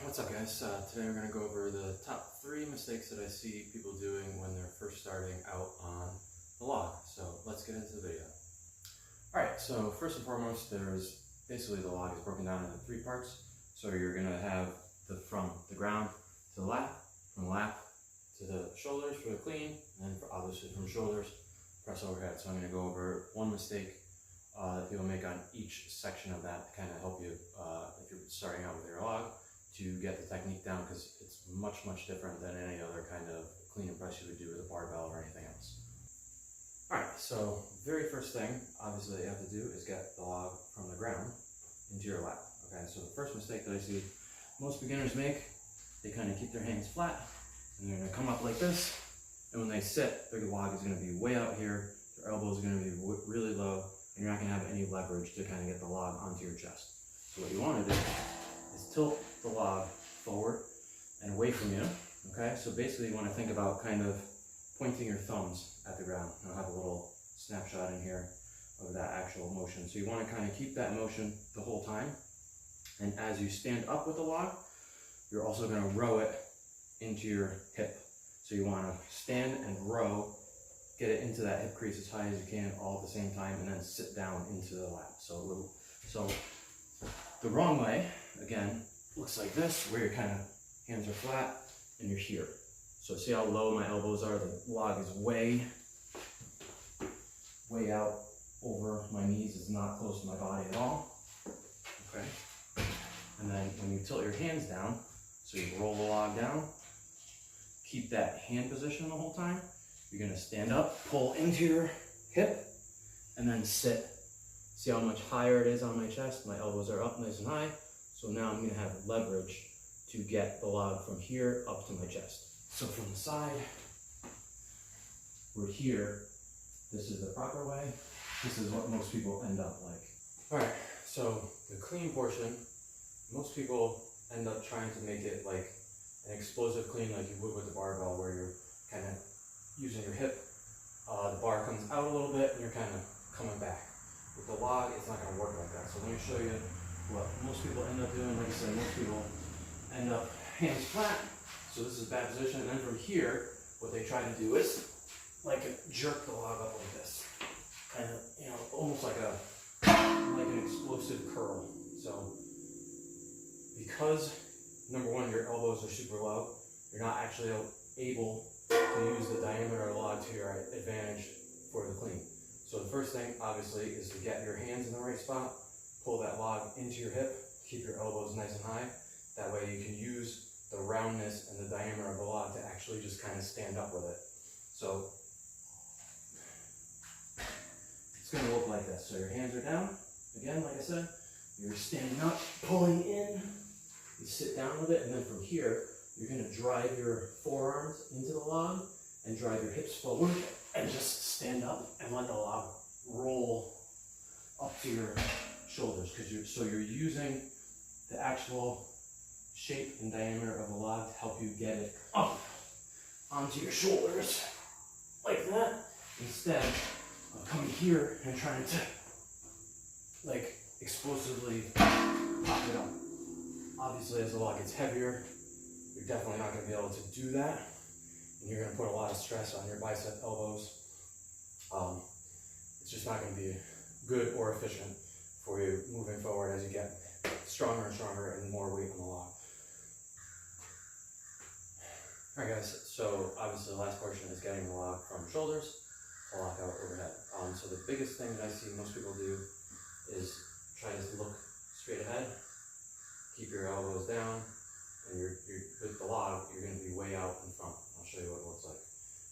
What's up guys? Today we're going to go over the top 3 mistakes that I see people doing when they're first starting out on the log. So let's get into the video. Alright, so first and foremost, there's basically the log is broken down into 3 parts. So you're going to have from the ground to the lap, from the lap to the shoulders for the clean, and then obviously from shoulders, press overhead. So I'm going to go over one mistake that people make on each section of that to kind of help you if you're starting out with your log, to get the technique down, because it's much different than any other kind of clean and press you would do with a barbell or anything else. Alright, so very first thing obviously that you have to do is get the log from the ground into your lap. Okay, so the first mistake that I see most beginners make, they kind of keep their hands flat and they're going to come up like this, and when they sit, their log is going to be way out here, their elbows are going to be really low, and you're not going to have any leverage to kind of get the log onto your chest. So what you want to do is tilt the log forward and away from you. Okay, so basically you want to think about kind of pointing your thumbs at the ground. I'll have a little snapshot in here of that actual motion. So you want to kind of keep that motion the whole time, and as you stand up with the log, you're also going to row it into your hip. So you want to stand and row, get it into that hip crease as high as you can all at the same time, and then sit down into the lap. So the wrong way, again, looks like this, where your kind of hands are flat and you're here. So see how low my elbows are? The log is way out over my knees. It's not close to my body at all. Okay. And then when you tilt your hands down, so you roll the log down, keep that hand position the whole time. You're going to stand up, pull into your hip, and then sit. See how much higher it is on my chest? My elbows are up nice and high. So now I'm going to have leverage to get the log from here up to my chest. So from the side, we're here. This is the proper way. This is what most people end up like. Alright, so the clean portion, most people end up trying to make it like an explosive clean like you would with the barbell, where you're kind of using your hip. The bar comes out a little bit and you're kind of coming back. With the log, it's not going to work like that. So let me show you what most people end up doing. Like I said, most people end up hands flat. So this is a bad position. And then from here, what they try to do is like jerk the log up like this. Kind of, almost like an explosive curl. So because number one, your elbows are super low, you're not actually able to use the diameter of the log to your advantage for the clean. So the first thing, obviously, is to get your hands in the right spot, pull that log into your hip, keep your elbows nice and high. That way you can use the roundness and the diameter of the log to actually just kind of stand up with it. So it's going to look like this. So your hands are down. Again, like I said, you're standing up, pulling in. You sit down with it, and then from here, you're going to drive your forearms into the log and drive your hips forward and just stand up and let the log roll up to your shoulders. So you're using the actual shape and diameter of the log to help you get it up onto your shoulders like that, instead of coming here and trying to like explosively pop it up. Obviously, as the log gets heavier, you're definitely not going to be able to do that, and you're going to put a lot of stress on your bicep, elbows. It's just not going to be good or efficient for you moving forward as you get stronger and stronger and more weight on the log. Alright guys, so obviously the last portion is getting the log from shoulders to lock out overhead. So the biggest thing that I see most people do is try to look straight ahead, keep your elbows down, and with the log, you're going to be way out in front. I'll show you what it looks like.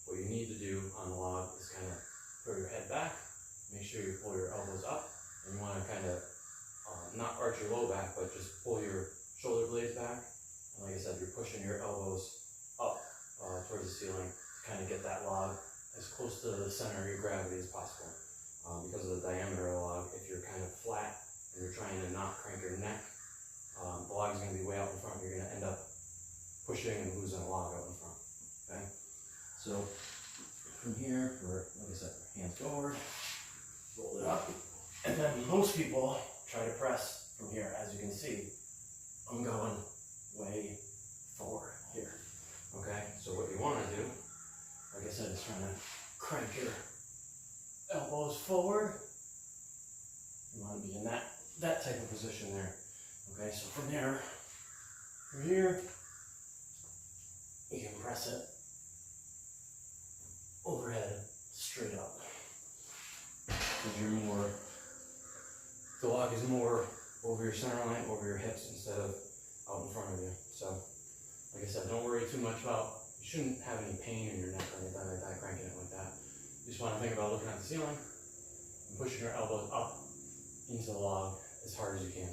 What you need to do on the log is kind of throw your head back, make sure you pull your elbows up, and you want to kind of not arch your low back, but just pull your shoulder blades back. And like I said, you're pushing your elbows up towards the ceiling to kind of get that log as close to the center of your gravity as possible. Because of the diameter of the log, if you're kind of flat and you're trying to not crank your neck, the log is going to be way out in front. You're going to end up pushing and losing a log out in front. Okay? So from here, like I said, hands forward, roll it up, and then most people try to press from here. As you can see, I'm going way trying to crank your elbows forward. You want to be in that type of position there. Okay, so from there, from here, you can press it overhead, straight up. Because you're more, the log is more over your center line, over your hips instead of out in front of you. So, like I said, don't worry too much about, you shouldn't have any pain in your neck or anything like that, cranking it like that. You just want to think about looking at the ceiling and pushing your elbows up into the log as hard as you can,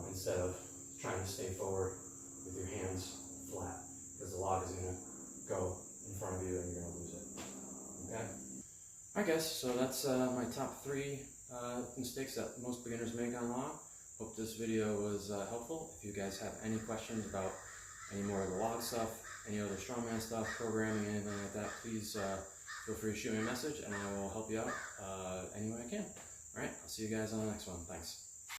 instead of trying to stay forward with your hands flat, because the log is going to go in front of you and you're going to lose it. Okay? Alright guys, so that's my top 3 mistakes that most beginners make on log. Hope this video was helpful. If you guys have any questions about any more of the log stuff, any other strongman stuff, programming, anything like that, please feel free to shoot me a message and I will help you out any way I can. Alright, I'll see you guys on the next one. Thanks.